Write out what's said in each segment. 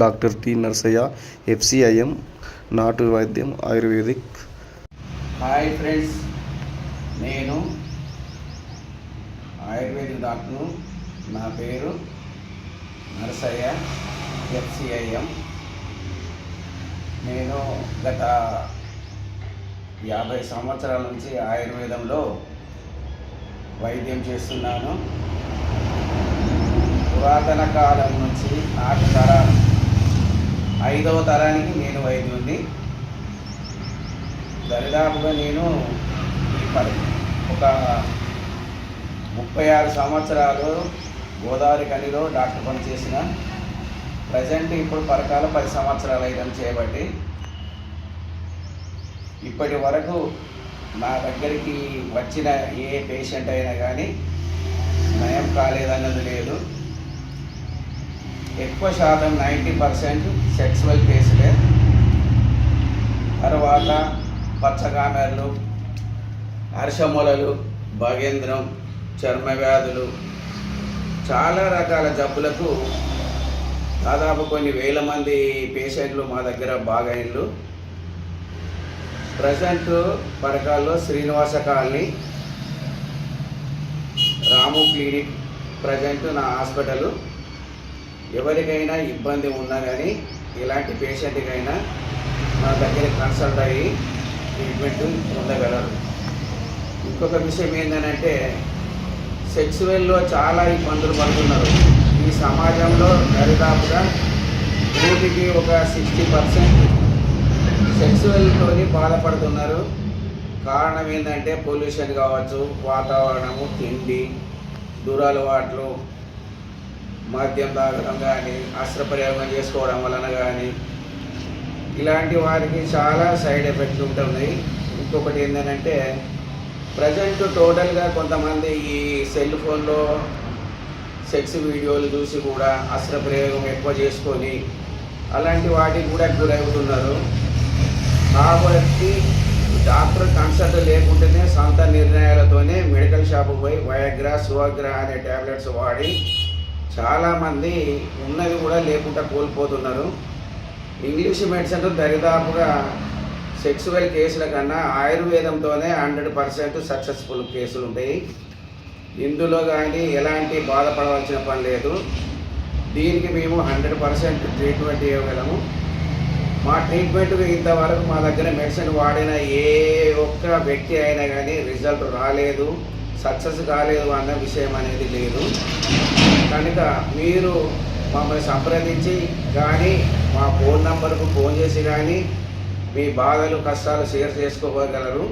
Doctor T Narsaiah, FCIM, నాటు వైద్యం ayurvedic. Hi friends, నేను ఆయుర్వేదిక్ డాక్టర్ను. నా పేరు నర్సయ్య, FCIM. నేను గత 50 సంవత్సరాల నుంచి ఆయుర్వేదంలో వైద్యం చేస్తున్నాను. పురాతన కాలం నుంచి 4 తరాలు, 5వ తరానికి నేను వైద్యుడిని. దరిదాపుగా నేను ఒక 36 సంవత్సరాలు గోదావరి కనిలో డాక్టర్ పని చేసిన. ప్రజెంట్ ఇప్పుడు పరకాల 10 సంవత్సరాలు అయితే చేయబట్టి ఇప్పటి వరకు నా దగ్గరికి వచ్చిన ఏ పేషెంట్ అయినా కానీ నయం కాలేదన్నది లేదు. ఎక్కువ శాతం 90% సెక్సువల్ కేసులే. తర్వాత పచ్చగామెర్లు, హర్షమూలలు, భగేంద్రం, చర్మ వ్యాధులు, చాలా రకాల జబ్బులకు దాదాపు కొన్ని వేల మంది పేషెంట్లు మా దగ్గర బాగైన్లు. ప్రజెంట్ పరకాల్లో శ్రీనివాస కాలనీ, రాము క్లినిక్ ప్రజెంట్ నా హాస్పిటల్. ఎవరికైనా ఇబ్బంది ఉన్నా కానీ ఇలాంటి పేషెంట్కైనా మా దగ్గర కన్సల్ట్ అయ్యి ట్రీట్మెంట్ పొందగలరు. ఇంకొక విషయం ఏంటంటే, సెక్సువల్లో చాలా ఇబ్బందులు పడుతున్నారు. ఈ సమాజంలో దరిదాపుగా నూటికి ఒక 60% సెక్సువల్తో బాధపడుతున్నారు. కారణం ఏంటంటే పొల్యూషన్ కావచ్చు, వాతావరణము, తిండి, దురలవాట్లు, మద్యం తాగడం కానీ, అస్త్రప్రయోగం చేసుకోవడం వలన కానీ ఇలాంటి వారికి చాలా సైడ్ ఎఫెక్ట్స్ ఉంటున్నాయి. ఇంకొకటి ఏంటంటే, ప్రజెంట్ టోటల్గా కొంతమంది ఈ సెల్ ఫోన్లో సెక్స్ వీడియోలు చూసి కూడా అస్త్రప్రయోగం ఎక్కువ చేసుకొని అలాంటి వాటికి కూడా గురవుతున్నారు. కాబట్టి డాక్టర్ కన్సల్ట్ లేకుంటేనే సొంత నిర్ణయాలతోనే మెడికల్ షాపుకు పోయి వయాగ్రా, సువాగ్రా అనే ట్యాబ్లెట్స్ వాడి చాలామంది ఉన్నది కూడా లేకుండా కోల్పోతున్నారు. ఇంగ్లీష్ మెడిసిన్ దరిదాపుగా సెక్సువల్ కేసుల కన్నా ఆయుర్వేదంతోనే 100% సక్సెస్ఫుల్ కేసులు ఉంటాయి. ఇందులో కానీ ఎలాంటి బాధపడవలసిన పని లేదు. దీనికి మేము 100% ట్రీట్మెంట్ ఇవ్వగలము. మా ట్రీట్మెంట్కి ఇంతవరకు మా దగ్గర మెడిసిన్ వాడిన ఏ ఒక్క వ్యక్తి అయినా కానీ రిజల్ట్ రాలేదు, సక్సెస్ కాలేదు అన్న విషయం అనేది లేదు. కనుక మీరు మమ్మల్ని సంప్రదించి కానీ మా ఫోన్ నంబర్కు ఫోన్ చేసి కానీ మీ బాధలు, కష్టాలు షేర్ చేసుకోగలరు.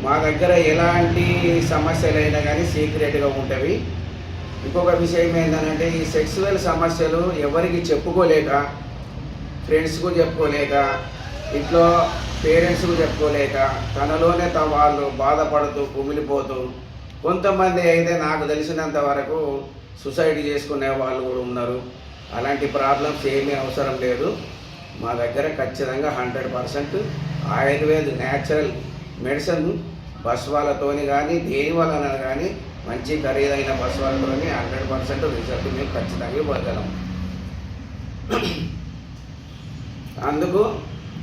మా దగ్గర ఎలాంటి సమస్యలైనా కానీ సీక్రెట్గా ఉంటవి. ఇంకొక విషయం ఏంటంటే, ఈ సెక్సువల్ సమస్యలు ఎవరికి చెప్పుకోలేక, ఫ్రెండ్స్కు చెప్పుకోలేక, ఇంట్లో పేరెంట్స్కు చెప్పుకోలేక తనలోనే వాళ్ళు బాధపడుతూ కుమిలిపోతూ, కొంతమంది అయితే నాకు తెలిసినంత వరకు సూసైడ్ చేసుకునే వాళ్ళు కూడా ఉన్నారు. అలాంటి ప్రాబ్లమ్స్ ఏమీ అవసరం లేదు. మా దగ్గర ఖచ్చితంగా 100% ఆయుర్వేద న్యాచురల్ మెడిసిన్ బస్వాలతోని కానీ దేని వలన కానీ మంచి ఖరీదైన బస్వాలతోని 100% రిజల్ట్ మేము ఖచ్చితంగా ఇవ్వగలం. అందుకు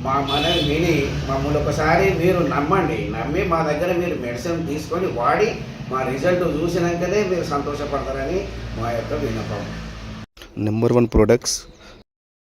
మా మనవి విని మమ్మల్ని ఒకసారి మీరు నమ్మి మా దగ్గర మీరు మెడిసిన్ తీసుకొని వాడి మా రిజల్ట్ చూసినాకనే మీరు సంతోషపడతారని మా యొక్క విన్నపం. Number 1 products